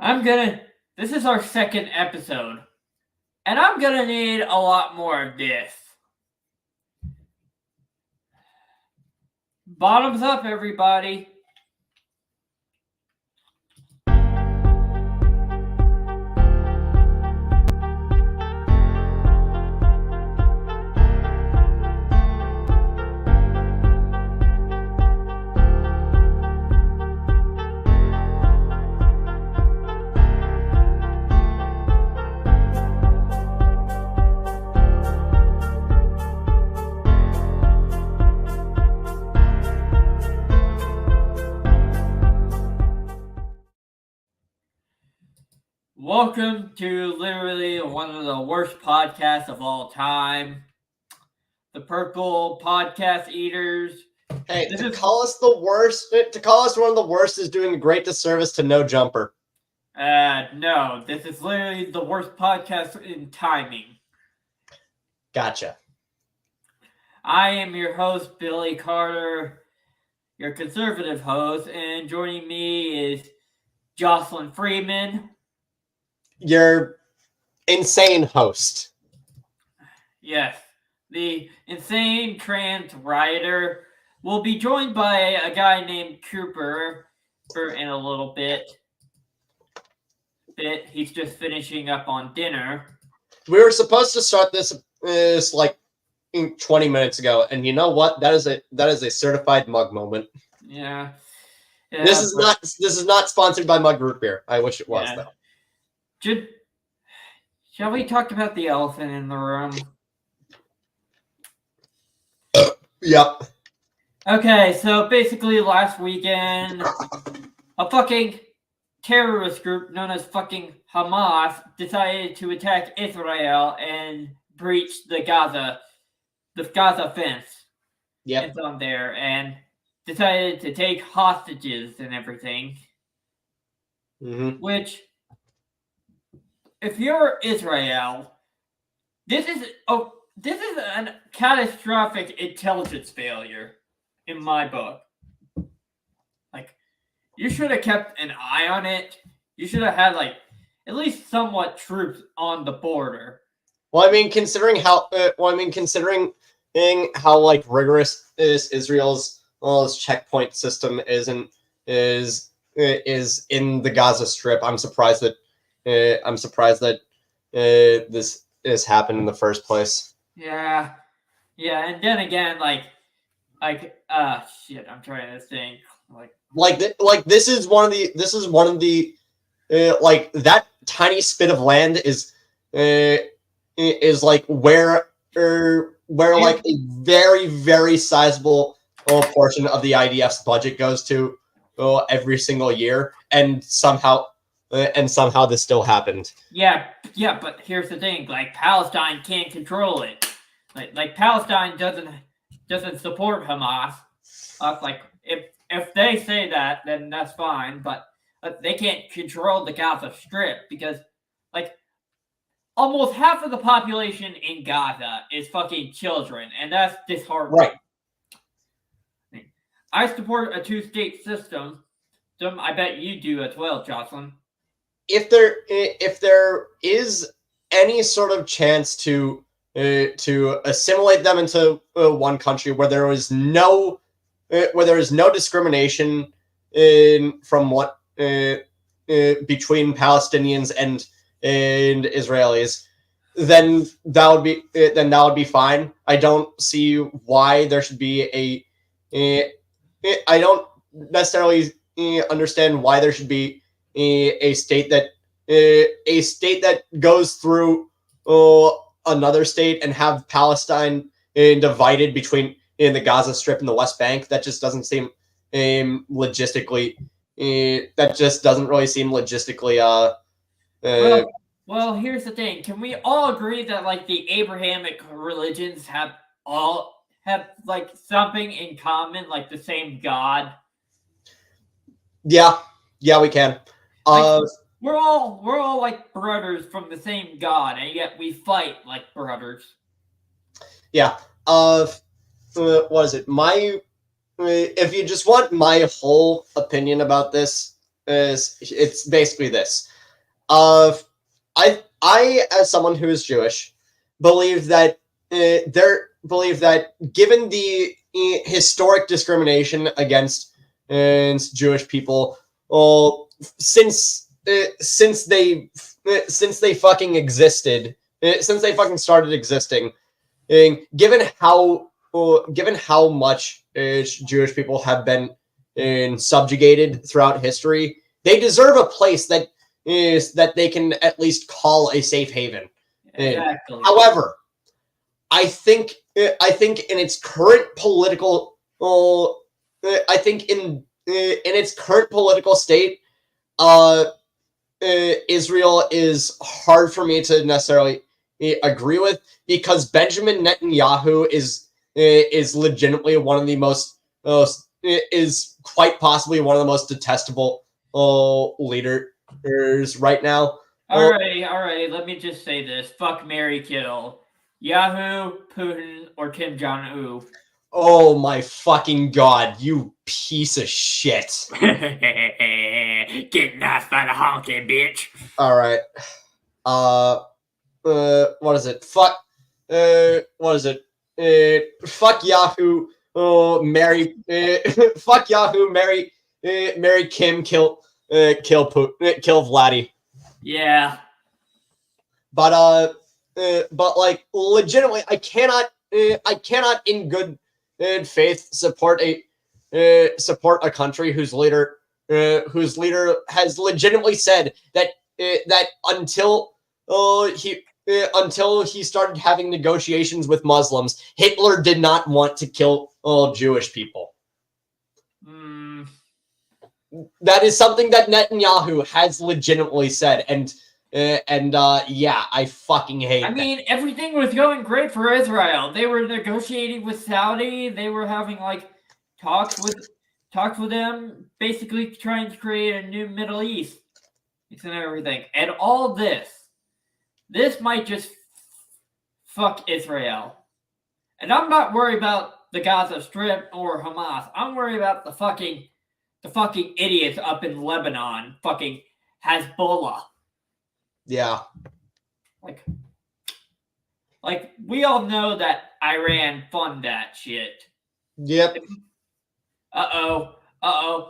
This is our second episode, and I'm gonna need a lot more of this. Bottoms up, everybody. Welcome to literally one of the worst podcasts of all time. The Purple Podcast Eaters. Hey, call us one of the worst is doing a great disservice to No Jumper. No, this is literally the worst podcast in timing. Gotcha. I am your host, Billy Carter, your conservative host, and joining me is Jocelyn Freeman. Your insane host. Yes, the insane trans writer will be joined by a guy named Cooper in a little bit. He's just finishing up on dinner. We were supposed to start this like 20 minutes ago, and you know what? That is a certified mug moment. Yeah. This is not sponsored by Mug Root Beer. I wish it was though. Shall we talk about the elephant in the room? Yep. Okay, so basically last weekend, a fucking terrorist group known as fucking Hamas decided to attack Israel and breach the Gaza fence. Yeah. It's on there, and decided to take hostages and everything. Mm-hmm. Which, if you're Israel, this is a catastrophic intelligence failure in my book. Like, you should have kept an eye on it. You should have had at least somewhat troops on the border. Well, I mean, considering how rigorous Israel's checkpoint system is in the Gaza Strip, I'm surprised that this happened in the first place. Yeah, and then again, shit, I'm trying to think. This is one of the that tiny spit of land is like where like a very, very sizable portion of the IDF's budget goes to every single year, and somehow this still happened. Yeah, but here's the thing: Palestine can't control it. Like Palestine doesn't support Hamas. If they say that, then that's fine. But they can't control the Gaza Strip because almost half of the population in Gaza is fucking children, and that's disheartening. Right. I support a two-state system. I bet you do as well, Jocelyn. If there is any sort of chance to assimilate them into one country where there is no discrimination from what between Palestinians and Israelis, then that would be fine. I don't see why there should be I don't necessarily understand why there should be a state that goes through another state and have Palestine divided between the Gaza Strip and the West Bank. That just doesn't seem logistically. That just doesn't really seem logistically. Well, here's the thing. Can we all agree that the Abrahamic religions have something in common, the same God? Yeah, we can. We're all like brothers from the same God, and yet we fight like brothers. Yeah. What is it? If you just want my whole opinion about this, it's basically this. I as someone who is Jewish believe that given the historic discrimination against Jewish people, well, since they fucking existed, since they fucking started existing, given how much Jewish people have been subjugated throughout history, they deserve a place that they can at least call a safe haven. Exactly. However, I think in its current political, I think in its current political state, Israel is hard for me to necessarily agree with, because Benjamin Netanyahu is legitimately one of the most is quite possibly one of the most detestable leaders right now. All right. Let me just say this: fuck, marry, kill, Yahoo, Putin, or Kim Jong Un. Oh my fucking god, you piece of shit. Get knifed by the honky, bitch. All right. What is it? Fuck. What is it? Fuck Yahoo. Oh, marry. Fuck Yahoo. Marry. Marry Kim. Kill. Kill Vladdy. Yeah. But like legitimately, I cannot in good faith support a country whose leader has legitimately said that until he started having negotiations with Muslims, Hitler did not want to kill all Jewish people. That is something that Netanyahu has legitimately said, and yeah, I fucking hate that. I mean, everything was going great for Israel. They were negotiating with Saudi. They were having like talks with them, basically trying to create a new Middle East and everything. And all this might just fuck Israel. And I'm not worried about the Gaza Strip or Hamas. I'm worried about the fucking idiots up in Lebanon, fucking Hezbollah. Yeah. Like we all know that Iran fund that shit. Yep. Uh-oh.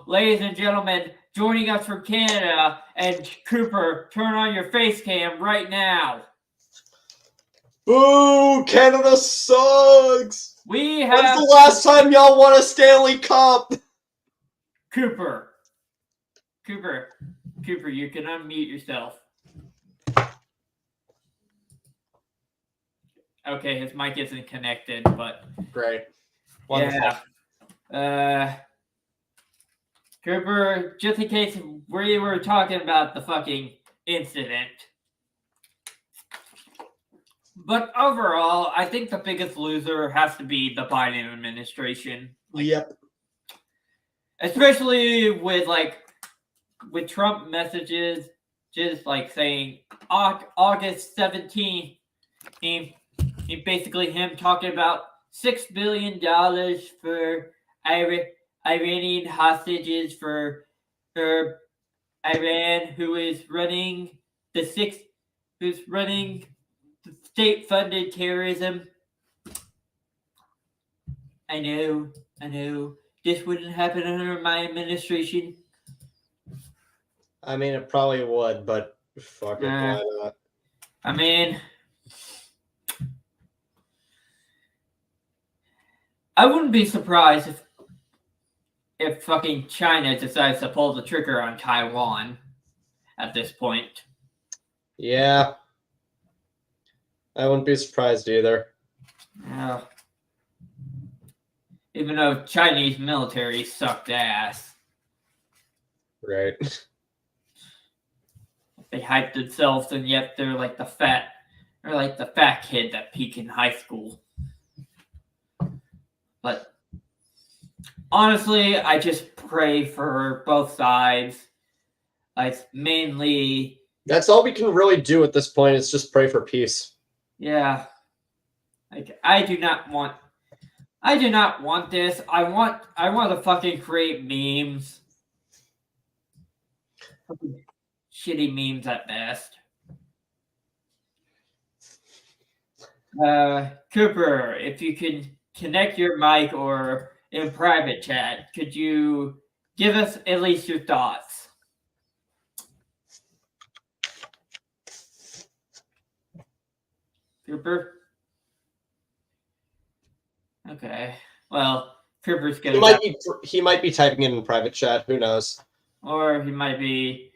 Ladies and gentlemen, joining us from Canada, and Cooper, turn on your face cam right now. Boo! Canada sucks! When's the last time y'all won a Stanley Cup? Cooper, you can unmute yourself. Okay, his mic isn't connected, but... Great. Wonderful. Yeah. Cooper, just in case we were talking about the fucking incident. But overall, I think the biggest loser has to be the Biden administration. Yep. Especially with Trump messages, just like saying August 17th, basically him talking about $6 billion for Iranian hostages for Iran, who's running state-funded terrorism. I know. This wouldn't happen under my administration. I mean, it probably would, but fuck it, why not? I mean, I wouldn't be surprised if fucking China decides to pull the trigger on Taiwan at this point. Yeah. I wouldn't be surprised either. Yeah. Even though Chinese military sucked ass. Right. They hyped themselves, and yet they're like the fat kid that peaked in high school. But honestly, I just pray for both sides. Mainly, that's all we can really do at this point, is just pray for peace. Yeah. I do not want this. I want to fucking create memes shitty memes at best. Cooper, if you could connect your mic or in private chat, could you give us at least your thoughts? Cooper? Okay. Well, Cooper's gonna He might be typing in private chat. Who knows? or he might be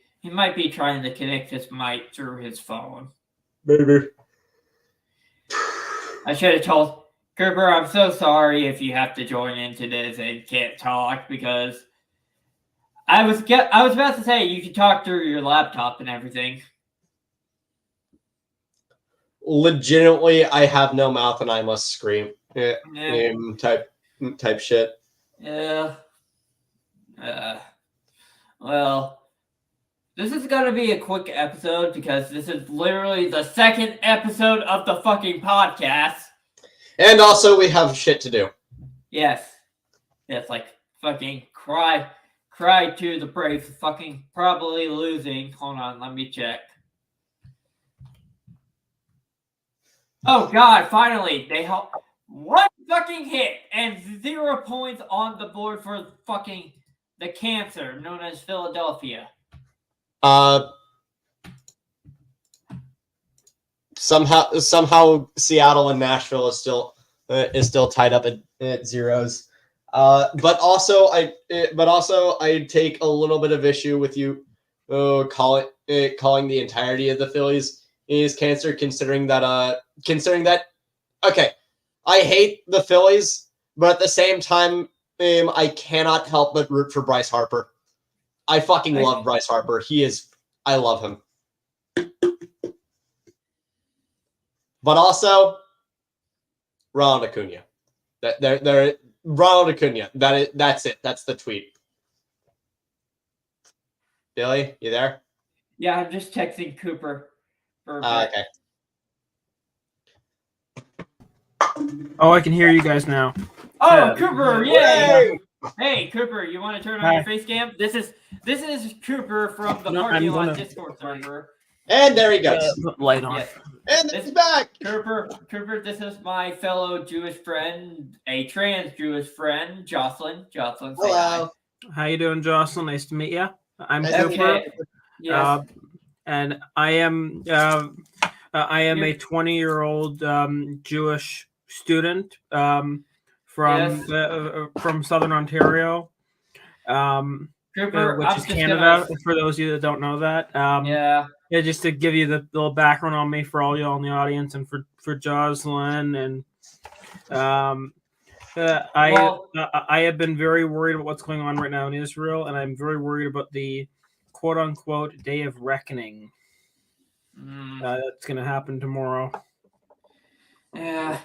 trying to connect his mic through his phone. Maybe. I should have told Cooper, I'm so sorry if you have to join into this and can't talk, because I was about to say you can talk through your laptop and everything. Legitimately, I have no mouth and I must scream. Yeah. Type shit. Yeah. Well, this is going to be a quick episode because this is literally the second episode of the fucking podcast. And also, we have shit to do. Yes. It's like fucking cry to the brave, fucking probably losing. Hold on, let me check. Oh god, finally, they help. One fucking hit and 0 points on the board for fucking the cancer known as Philadelphia. Somehow Seattle and Nashville is still tied up at zeros. But also I take a little bit of issue with you calling the entirety of the Phillies is cancer, considering that okay, I hate the Phillies, but at the same time I cannot help but root for Bryce Harper. I fucking love Bryce Harper. I love him. But also, Ronald Acuna. Ronald Acuna. That's it. That's the tweet. Billy, you there? Yeah, I'm just texting Cooper. Okay. Oh, I can hear you guys now. Oh, Cooper! Yay! Yay! Hey, Cooper, you want to turn on your face cam? This is Cooper from the Parking Lot Discord server. And there he goes. Light on. Yes. And it's back. Cooper, this is my fellow Jewish friend, a trans Jewish friend, Jocelyn. Jocelyn, say hi. How you doing, Jocelyn? Nice to meet you. I'm Nice to Cooper. meet Okay. Yes. And I am a 20-year-old Jewish student from Southern Ontario, Cooper, which I'm is just Canada. For those of you that don't know that, yeah. just to give you the little background on me for all y'all in the audience, and for Jocelyn, and I have been very worried about what's going on right now in Israel, and I'm very worried about the quote-unquote day of reckoning that's going to happen tomorrow. Yeah.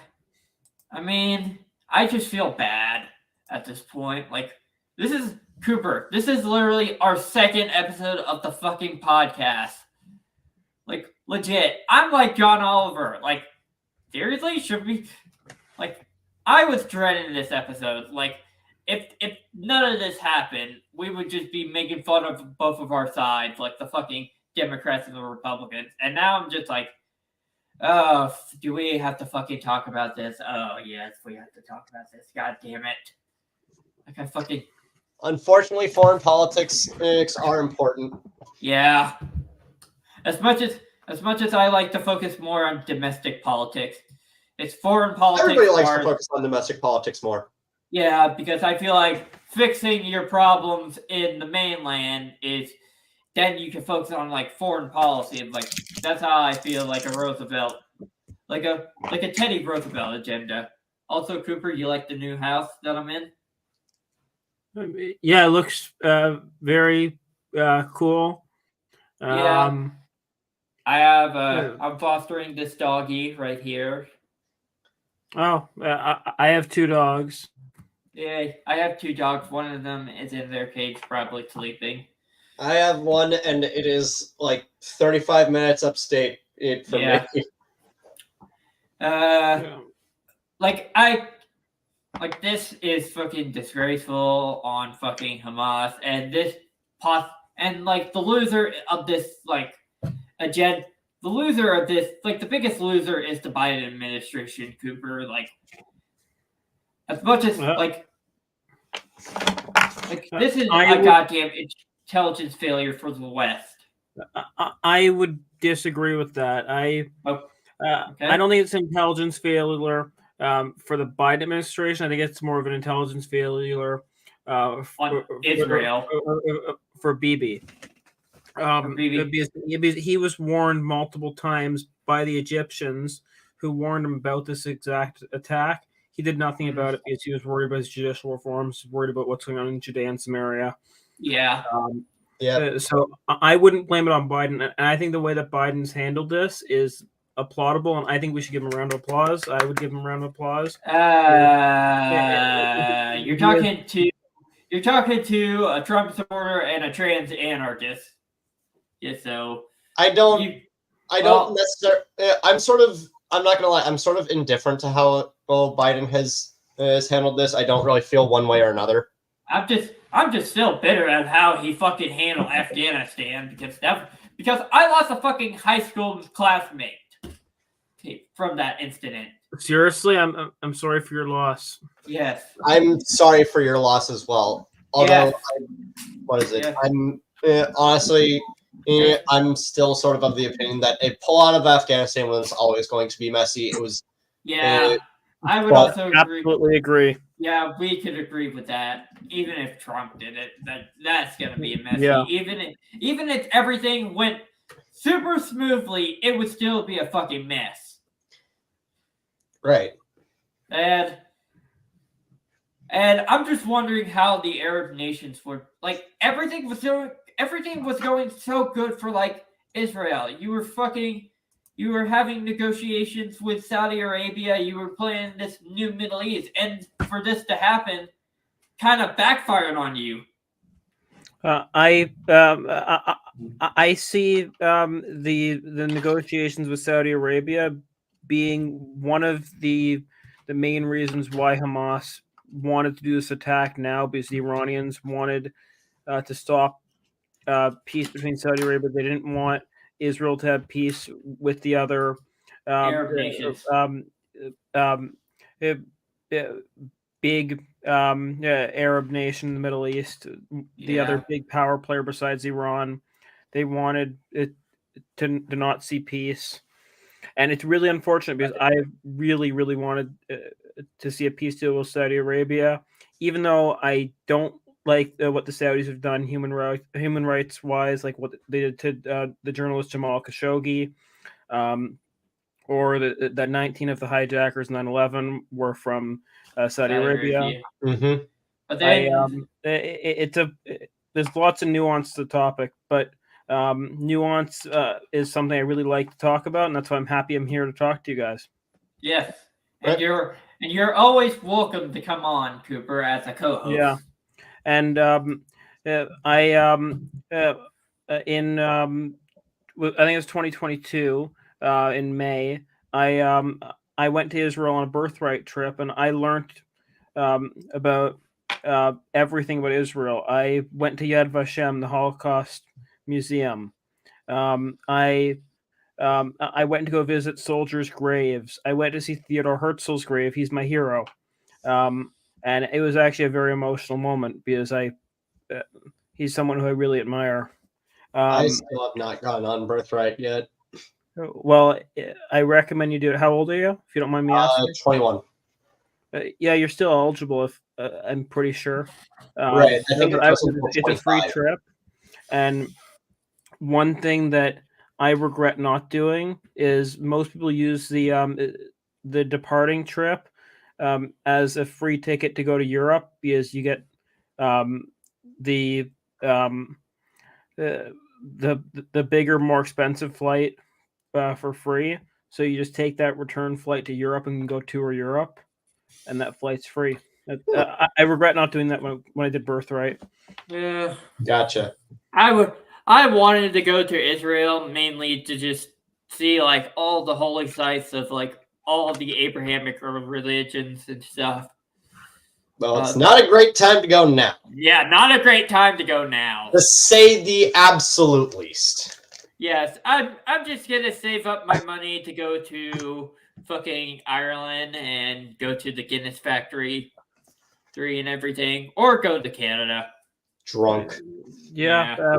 I mean, I just feel bad at this point. Like, this is Cooper. This is literally our second episode of the fucking podcast. Like, legit. I'm like John Oliver. Like, seriously? Should we? Like, I was dreading this episode. Like, if none of this happened, we would just be making fun of both of our sides, like the fucking Democrats and the Republicans. And now I'm just like, oh, do we have to fucking talk about this? Oh, yes, we have to talk about this. God damn it. Like, I fucking... Unfortunately, foreign politics are important. Yeah. As much as I like to focus more on domestic politics, it's foreign politics. Everybody likes to focus on domestic politics more. Yeah, because I feel like fixing your problems in the mainland is... Then you can focus on like foreign policy. Like, that's how I feel like a Roosevelt, like a Teddy Roosevelt agenda. Also, Cooper, you like the new house that I'm in? Yeah, it looks very cool. Yeah. I have I'm fostering this doggy right here. Oh, I have 2 dogs. Yeah, I have 2 dogs. One of them is in their cage, probably sleeping. I have one, and it is like 35 minutes upstate from me. Like this is fucking disgraceful on fucking Hamas, and this and like the loser of this the loser of this the biggest loser is the Biden administration, Cooper. Like as much as this is a goddamn intelligence failure for the West. I would disagree with that. I don't think it's an intelligence failure for the Biden administration. I think it's more of an intelligence failure on Israel for Bibi. Because he was warned multiple times by the Egyptians, who warned him about this exact attack. He did nothing about it because he was worried about his judicial reforms, worried about what's going on in Judea and Samaria. Yeah. So I wouldn't blame it on Biden. And I think the way that Biden's handled this is applaudable, and I think we should give him a round of applause. I would give him a round of applause. You're talking to a Trump supporter and a trans anarchist. Yeah, so I don't necessarily. I'm not gonna lie. I'm sort of indifferent to how Biden has handled this. I don't really feel one way or another. I'm just still bitter at how he fucking handled Afghanistan because I lost a fucking high school classmate from that incident. Seriously, I'm sorry for your loss. Yes, I'm sorry for your loss as well. Although, what is it? Yes. I'm honestly, I'm still sort of the opinion that a pullout of Afghanistan was always going to be messy. It was. I would also absolutely agree. Yeah, we could agree with that. Even if Trump did it, that's gonna be messy. Yeah. Even if everything went super smoothly, it would still be a fucking mess. Right. And I'm just wondering how the Arab nations were everything was going so good for Israel. You were having negotiations with Saudi Arabia. You were playing this new Middle East, and for this to happen, kind of backfired on you. I see the negotiations with Saudi Arabia being one of the main reasons why Hamas wanted to do this attack now, because the Iranians wanted to stop peace between Saudi Arabia. They didn't want Israel to have peace with the other Arab nations. Big Arab nation in the Middle East, the other big power player besides Iran. They wanted it to not see peace. And it's really unfortunate because I really, really wanted to see a peace deal with Saudi Arabia, even though I don't like what the Saudis have done human rights wise, like what they did to the journalist Jamal Khashoggi, or that 19 of the hijackers 9/11 were from Saudi Arabia. Mm-hmm. But then there's lots of nuance to the topic, but nuance is something I really like to talk about, and that's why I'm happy I'm here to talk to you guys. Yes, and you're always welcome to come on, Cooper, as a co-host. Yeah. And I think it was 2022 in May. I went to Israel on a birthright trip, and I learned about everything about Israel. I went to Yad Vashem, the Holocaust Museum. I went to go visit soldiers' graves. I went to see Theodore Herzl's grave. He's my hero. And it was actually a very emotional moment because he's someone who I really admire. I still have not gone on birthright yet. Well, I recommend you do it. How old are you, if you don't mind me asking? 21. Yeah, you're still eligible. If I'm pretty sure. Right. I think it's a free trip. And one thing that I regret not doing is most people use the departing trip as a free ticket to go to Europe because you get the bigger, more expensive flight for free. So you just take that return flight to Europe and go tour Europe, and that flight's free. I regret not doing that when I did Birthright. Yeah, gotcha. I wanted to go to Israel mainly to just see all the holy sites of all the Abrahamic religions and stuff. Well, it's not a great time to go now. Yeah, not a great time to go now. To say the absolute least. Yes, I'm just gonna save up my money to go to fucking Ireland and go to the Guinness factory and everything, or go to Canada. Drunk. Yeah.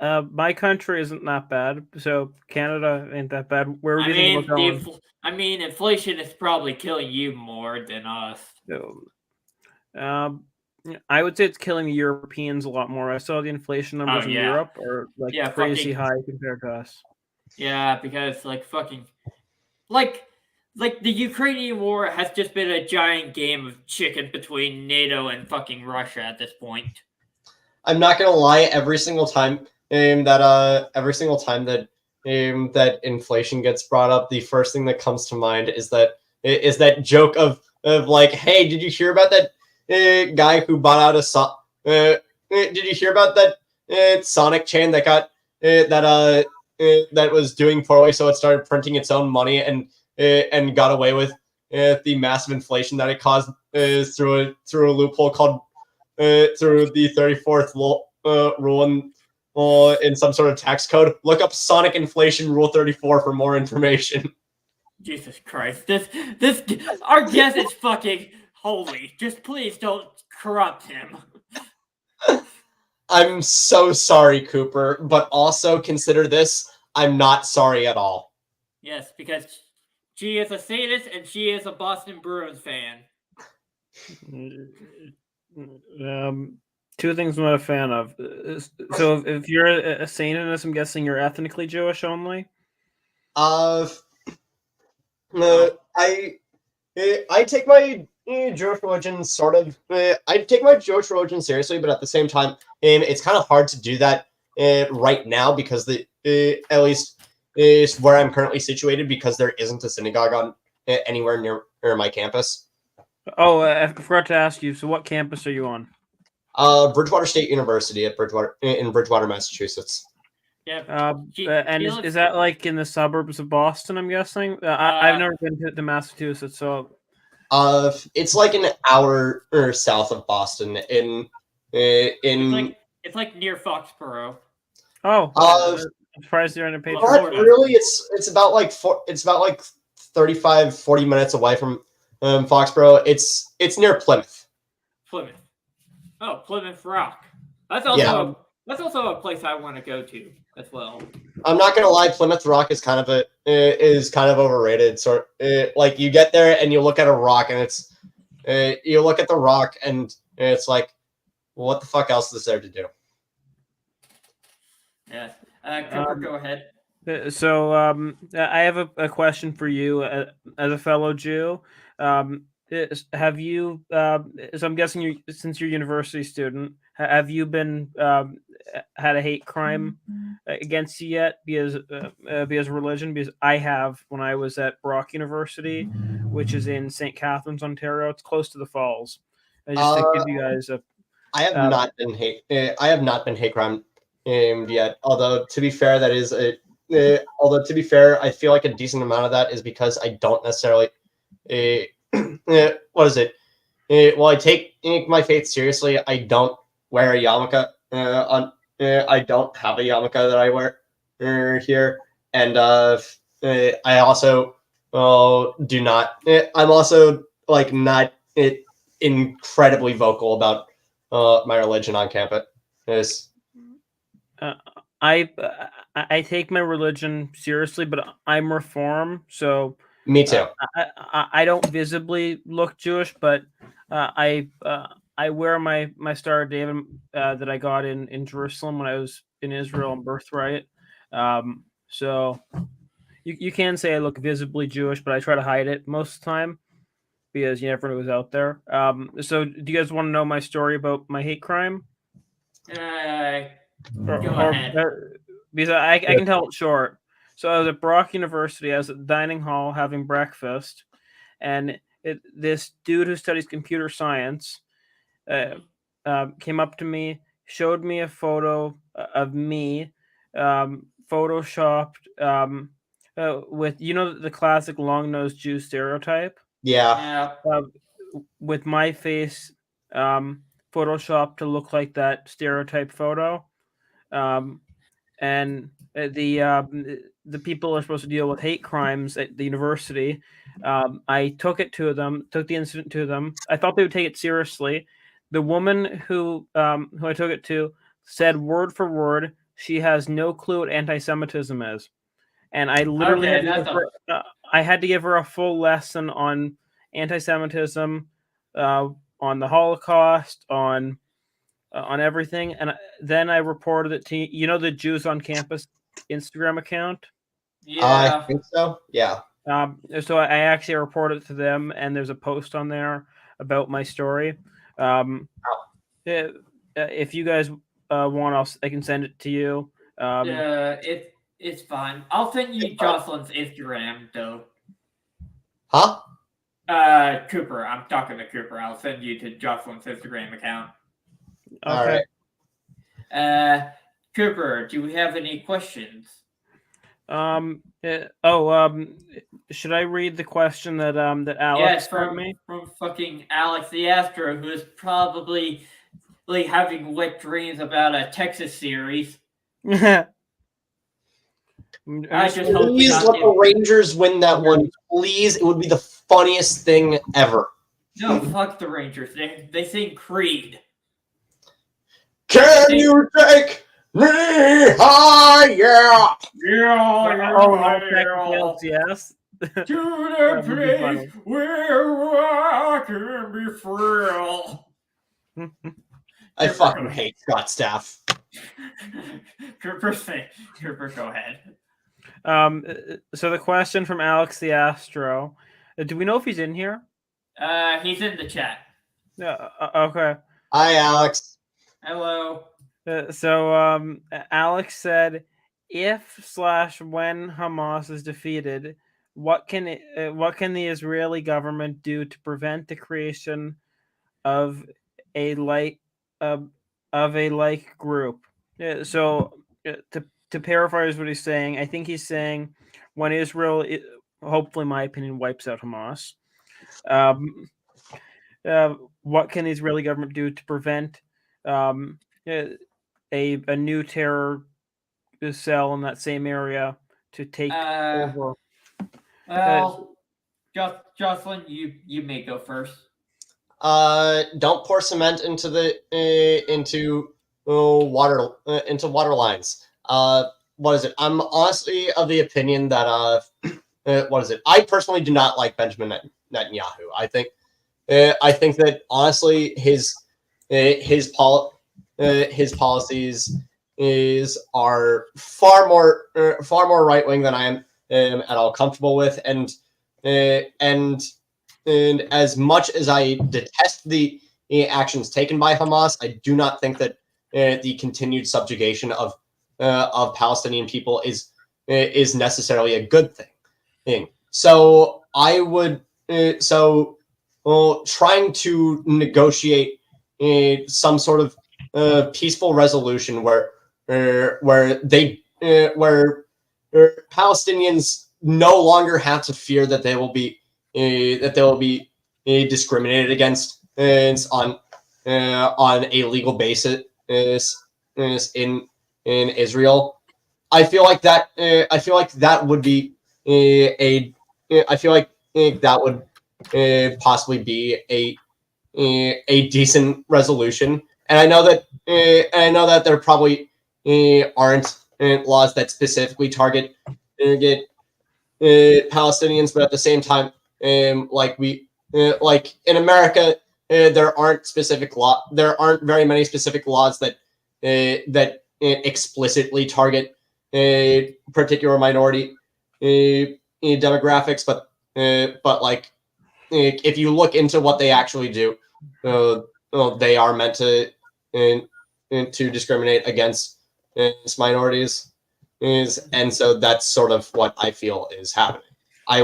My country isn't that bad, so Canada ain't that bad. Where do you think we're going? Inflation is probably killing you more than us. So, I would say it's killing the Europeans a lot more. I saw the inflation numbers in Europe are like crazy high compared to us. Yeah, because like fucking like the Ukrainian war has just been a giant game of chicken between NATO and fucking Russia at this point. I'm not gonna lie, every single time that inflation gets brought up, the first thing that comes to mind is that joke of like, hey, did you hear about that guy who bought out did you hear about that Sonic chain that got that was doing poorly, so it started printing its own money and got away with the massive inflation that it caused through a loophole called through the 34th rule in some sort of tax code. Look up Sonic Inflation Rule 34 for more information. Jesus Christ, this our guest is fucking holy. Just please don't corrupt him. I'm so sorry, Cooper, but also consider this: I'm not sorry at all. Yes, because she is a sadist and she is a Boston Bruins fan. Two things I'm not a fan of. So if you're a Satanist, I'm guessing you're ethnically Jewish only. I take my Jewish religion sort of. I take my Jewish religion seriously, but at the same time, it's kind of hard to do that right now because at least is where I'm currently situated because there isn't a synagogue on anywhere near my campus. Oh, I forgot to ask you. So, what campus are you on? Bridgewater State University in Bridgewater, Massachusetts. Yeah. And is that like in the suburbs of Boston? I'm guessing. I've never been to Massachusetts, so. It's like an hour or south of Boston. It's like near Foxborough. Oh. I'm surprised you're on a page. Not really. It's about like 35, 40 minutes away from Foxborough. It's near Plymouth. Plymouth. Oh, Plymouth Rock. That's also a place I want to go to as well. I'm not gonna lie, Plymouth Rock is kind of overrated. So like you get there and you look at a rock and it's you look at the rock and it's like, what the fuck else is there to do? Yeah. Cooper, go ahead. So I have a question for you as a fellow Jew. Have you? So I'm guessing since you're a university student, have you been had a hate crime against you yet because religion? Because I have when I was at Brock University, which is in St. Catharines, Ontario. It's close to the falls. Just to give you guys a. I have not been hate crime yet. Although to be fair, I feel like a decent amount of that is because I don't necessarily. What is it? Well, I take my faith seriously. I don't wear a yarmulke. I don't have a yarmulke that I wear here, and I also do not. I'm also like not incredibly vocal about my religion on campus. I take my religion seriously, but I'm Reform, so me too. I don't visibly look Jewish, but I wear my Star of David that I got in Jerusalem when I was in Israel on birthright. So you can say I look visibly Jewish, but I try to hide it most of the time because you never know who's out there. So do you guys want to know my story about my hate crime? Go ahead. Because I can tell it short. So I was at Brock University. I was at the dining hall having breakfast, and this dude who studies computer science came up to me, showed me a photo of me, photoshopped with the classic long-nosed Jew stereotype. Yeah. Yeah. With my face photoshopped to look like that stereotype photo. And the people are supposed to deal with hate crimes at the university. I took the incident to them. I thought they would take it seriously. The woman who I took it to said word for word, she has no clue what anti-Semitism is, and I literally Okay, I had to give her a full lesson on anti-Semitism, on the Holocaust, on everything, and then I reported it to the Jews on Campus Instagram account. I yeah. think so. Yeah. So I actually reported it to them, and there's a post on there about my story. If you guys want, I can send it to you. It's fine. I'll send you Jocelyn's Instagram though. Huh? Cooper. I'm talking to Cooper. I'll send you to Jocelyn's Instagram account. Okay. All right. Cooper, do we have any questions? Should I read the question that Alex Yes, sent me? from fucking Alex the Astro, who is probably like having wet dreams about a Texas series. I just hope we Please not let get. the Rangers win that one. Please, it would be the funniest thing ever. No, fuck the Rangers. They sing Creed. Can you take me higher? Yeah, Yes. to the That would be funny. place where I can be free. I fucking hate Scott Staff. Cooper, go ahead. So the question from Alex the Astro, do we know if he's in here? He's in the chat. Yeah. Okay. Hi, Alex. Hello. So Alex said, if/when Hamas is defeated, what can the Israeli government do to prevent the creation of a like group? So to paraphrase what he's saying, I think he's saying when Israel, hopefully, in my opinion, wipes out Hamas, what can the Israeli government do to prevent a new terror cell in that same area to take over? Well, Jocelyn, you may go first. Don't pour cement into the into water lines. What is it? I'm honestly of the opinion that what is it? I personally do not like Benjamin Netanyahu. I think that honestly his policies are far more right wing than I am at all comfortable with, and as much as I detest the actions taken by Hamas, I do not think that the continued subjugation of Palestinian people is necessarily a good thing. So I would trying to negotiate some sort of peaceful resolution where Palestinians no longer have to fear that they will be discriminated against on a legal basis in Israel. I feel like that would be I feel like that would possibly be a decent resolution. And I know that there probably aren't laws that specifically target Palestinians, but at the same time, like in America, there aren't very many specific laws that explicitly target particular minority demographics, but like if you look into what they actually do, they are meant to discriminate against minorities, and so that's sort of what I feel is happening. I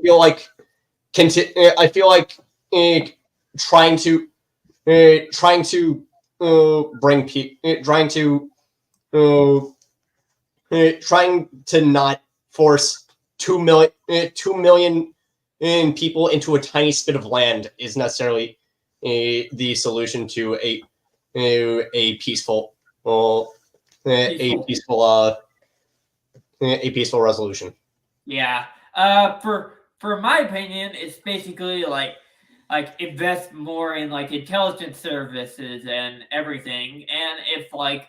feel like trying to bring trying to not force 2 million people into a tiny spit of land is necessarily the solution to a peaceful a peaceful resolution. Yeah. For my opinion, it's basically like invest more in like intelligence services and everything. And if like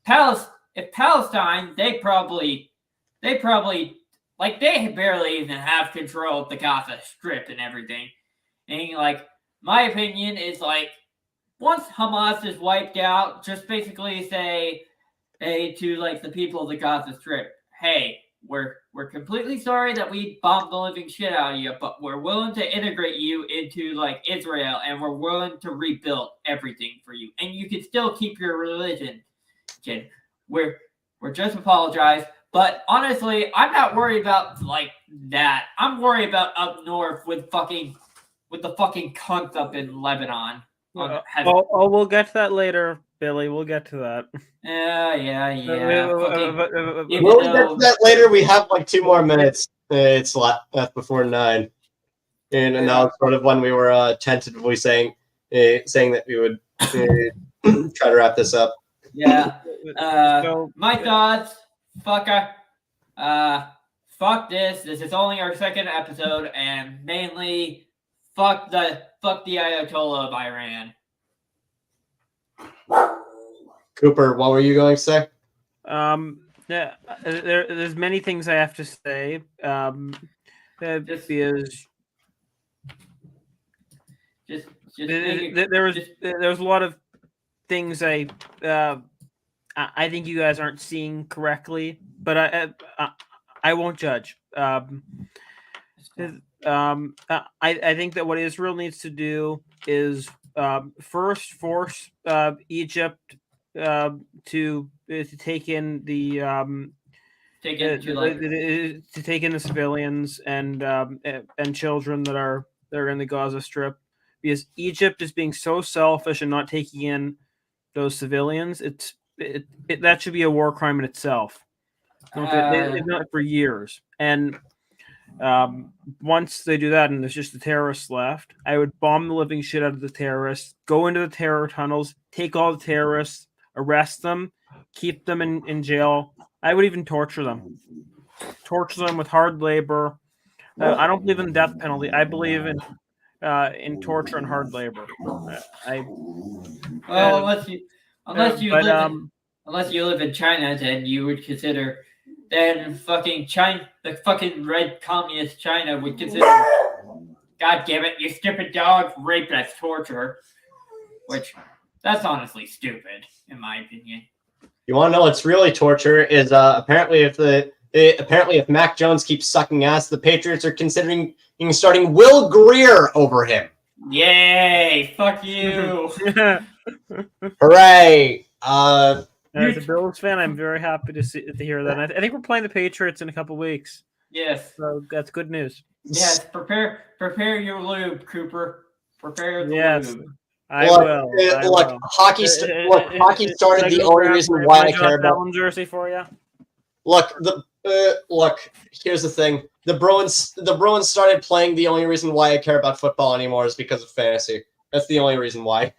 Palestine, they probably like they barely even have control of the Gaza Strip and everything. And like my opinion is like once Hamas is wiped out, just basically say to like the people of the Gaza Strip, hey, we're completely sorry that we bombed the living shit out of you, but we're willing to integrate you into like Israel, and we're willing to rebuild everything for you, and you can still keep your religion. Kid, we're just apologize, but honestly, I'm not worried about like that. I'm worried about up north with the fucking cunts up in Lebanon. We'll get to that later, Billy. We'll get to that. Yeah. We'll get to that later. We have like 2 more minutes. It's left before 9, and now it's sort of when we were tentatively saying that we would try to wrap this up. Yeah. My thoughts. Fuck this. This is only our 2nd episode, and mainly fuck the Ayatollah of Iran. Cooper, what were you going to say? Yeah, there's many things I have to say. Because there was a lot of things I think you guys aren't seeing correctly, but I won't judge. I think that what Israel needs to do is first force Egypt to take in the to take in the civilians and children that are in the Gaza Strip, because Egypt is being so selfish and not taking in those civilians. That should be a war crime in itself. It's not for years. And once they do that and there's just the terrorists left, I would bomb the living shit out of the terrorists, go into the terror tunnels, take all the terrorists, arrest them, keep them in jail. I would even torture them with hard labor. I don't believe in the death penalty. I believe in torture and hard labor. Unless you live in China, then you would consider. Then fucking China, the fucking red communist China would consider. God damn it, you stupid dog! Rape as torture, which that's honestly stupid, in my opinion. You want to know what's really torture is apparently if Mac Jones keeps sucking ass, the Patriots are considering starting Will Greer over him. Yay! Fuck you! Hooray! As a Bills fan, I'm very happy to hear that. I think we're playing the Patriots in a couple weeks. Yes. So that's good news. Yes, prepare your lube, Cooper. Prepare the lube. I will. Look, hockey started the only reason why I care about jersey for you. Look, here's the thing. The Bruins started playing. The only reason why I care about football anymore is because of fantasy. That's the only reason why.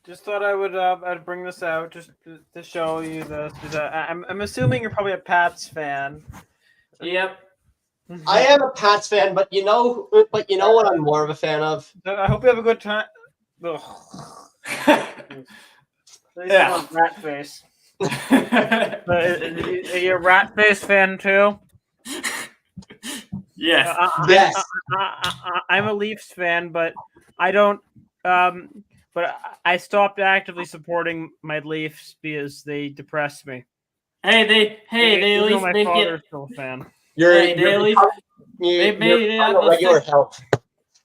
Just thought I'd bring this out just to show you this. I'm assuming you're probably a Pats fan. Yep. I am a Pats fan, but you know what I'm more of a fan of? I hope you have a good time. Yeah. Rat face. Are you a rat face fan too? Yes. Yes. I'm a Leafs fan, but I don't. But I stopped actively supporting my Leafs because they depressed me. They at least my make father's it. still a fan. They made it. Health.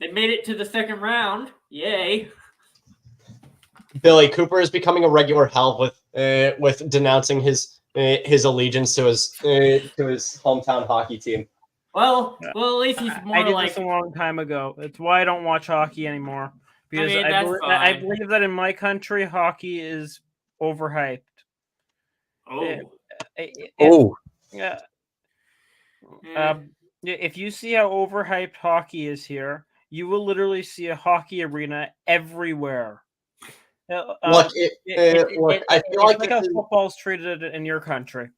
They made it to the second round. Yay! Billy Cooper is becoming a regular hell with denouncing his allegiance to his hometown hockey team. Well, at least he's more I did like. this a long time ago. It's why I don't watch hockey anymore. Because mean, I that's fine. believe that in my country, hockey is overhyped. Oh. Yeah. Eh. If you see how overhyped hockey is here, you will literally see a hockey arena everywhere. Look, I feel like how football's treated in your country.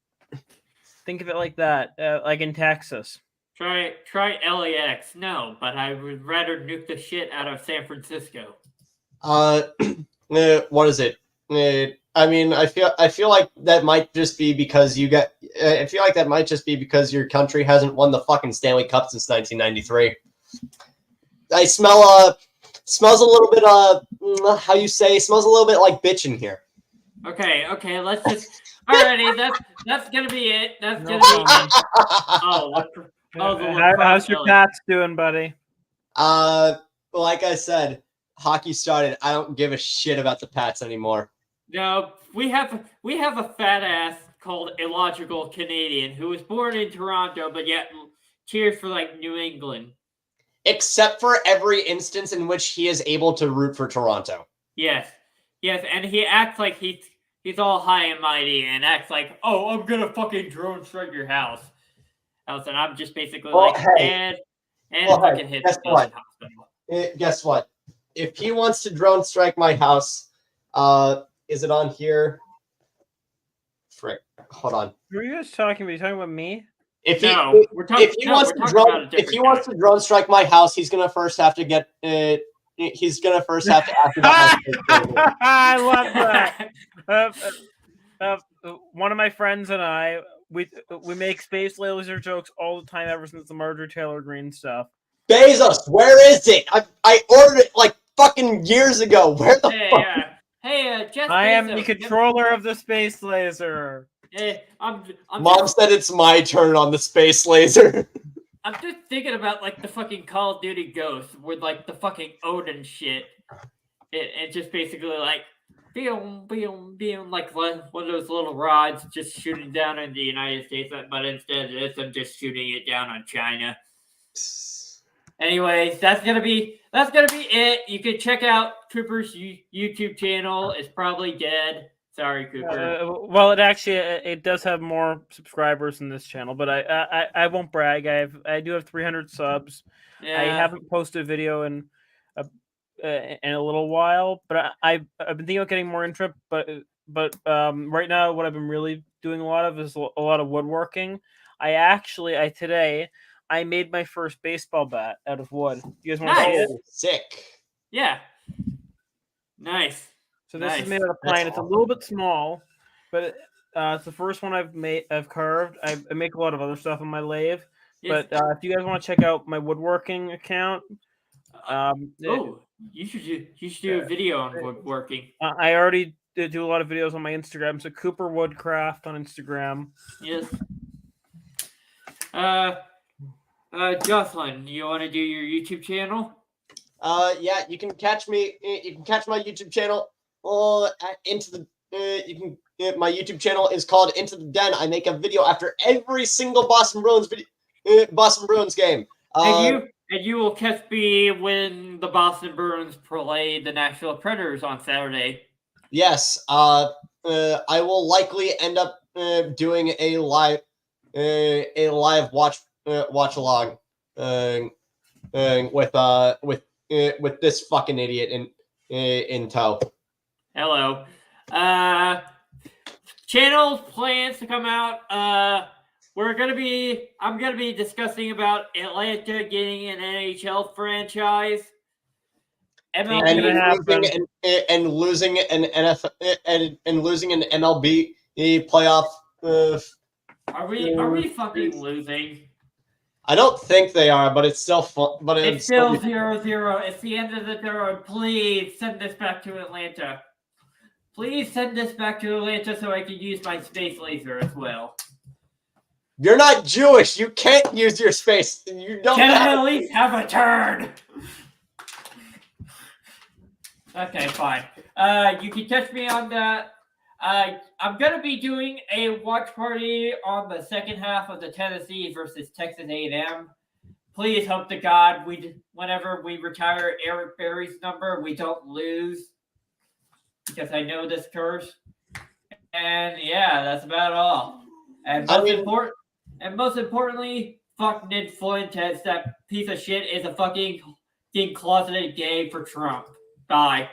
Think of it like that, like in Texas. Try LAX. No, but I would rather nuke the shit out of San Francisco. What is it? I mean, I feel like that might just be because you get. I feel like that might just be because your country hasn't won the fucking Stanley Cup since 1993. I smells a little bit how you say, smells a little bit like bitch in here. Okay, let's just. Alrighty, that's gonna be it. That's No gonna be. problem. The How's your Pats doing, buddy? Like I said, hockey started. I don't give a shit about the Pats anymore. No, we have a fat ass called Illogical Canadian who was born in Toronto, but yet cheers for like New England. Except for every instance in which he is able to root for Toronto. Yes, and he acts like he's all high and mighty and acts like, oh, I'm gonna fucking drone strike your house. And I'm just basically and fucking hit the building hospital. Guess what? If he wants to drone strike my house, is it on here? Frick. Hold on. Who are you guys talking about? Are you talking about me? If he wants to drone strike my house, he's gonna first have to get. He's gonna first have to ask about my. I love that. One of my friends and I, we make space laser jokes all the time ever since the Marjorie Taylor Greene stuff. Bezos, where is it? I ordered it like fucking years ago. Where the fuck? Jeff I Bezos, am the controller of the space laser. Hey, Mom said it's my turn on the space laser. I'm just thinking about like the fucking Call of Duty Ghost with like the fucking Odin shit. It just basically like being like one of those little rods just shooting down in the United States, but instead of this, I'm just shooting it down on China. Anyways, that's gonna be it. You can check out Cooper's YouTube channel. It's probably dead. Sorry, Cooper. Well, it does have more subscribers than this channel, but I won't brag. I do have 300 subs. Yeah. I haven't posted a video in a little while, but I've been thinking about getting more into it. But right now, what I've been really doing a lot of is a lot of woodworking. Today I made my first baseball bat out of wood. You guys want to see it? Sick. Yeah. Nice. So this is made out of pine. It's a little bit small, but it's the first one I've carved. I make a lot of other stuff on my lathe. Yes. But if you guys want to check out my woodworking account, you should do a video on woodworking. I already do a lot of videos on my Instagram. So Cooper Woodcraft on Instagram. Yes. Jocelyn, you want to do your YouTube channel? Yeah, you can catch me. You can catch my YouTube channel. My YouTube channel is called Into the Den. I make a video after every single Boston Bruins game. And you will catch me when the Boston Bruins play the Nashville Predators on Saturday. Yes. I will likely end up doing a live watch along with this fucking idiot in tow. Hello. Channel plans to come out. I'm gonna be discussing about Atlanta getting an NHL franchise. MLB and losing an NFL and losing an MLB playoff. Are we fucking losing? I don't think they are, but it's still fun. But it's still 0-0. It's the end of the third. Please send this back to Atlanta. Please send this back to Atlanta so I can use my space laser as well. You're not Jewish. You can't use your space. You don't. Can I at least have a turn? Okay, fine. You can catch me on that. I'm gonna be doing a watch party on the second half of the Tennessee versus Texas A&M. Please hope to God whenever we retire Eric Berry's number, we don't lose, because I know this curse. And yeah, that's about all. And most importantly, fuck Nick Fuentes. That piece of shit is a fucking closeted gay for Trump. Bye.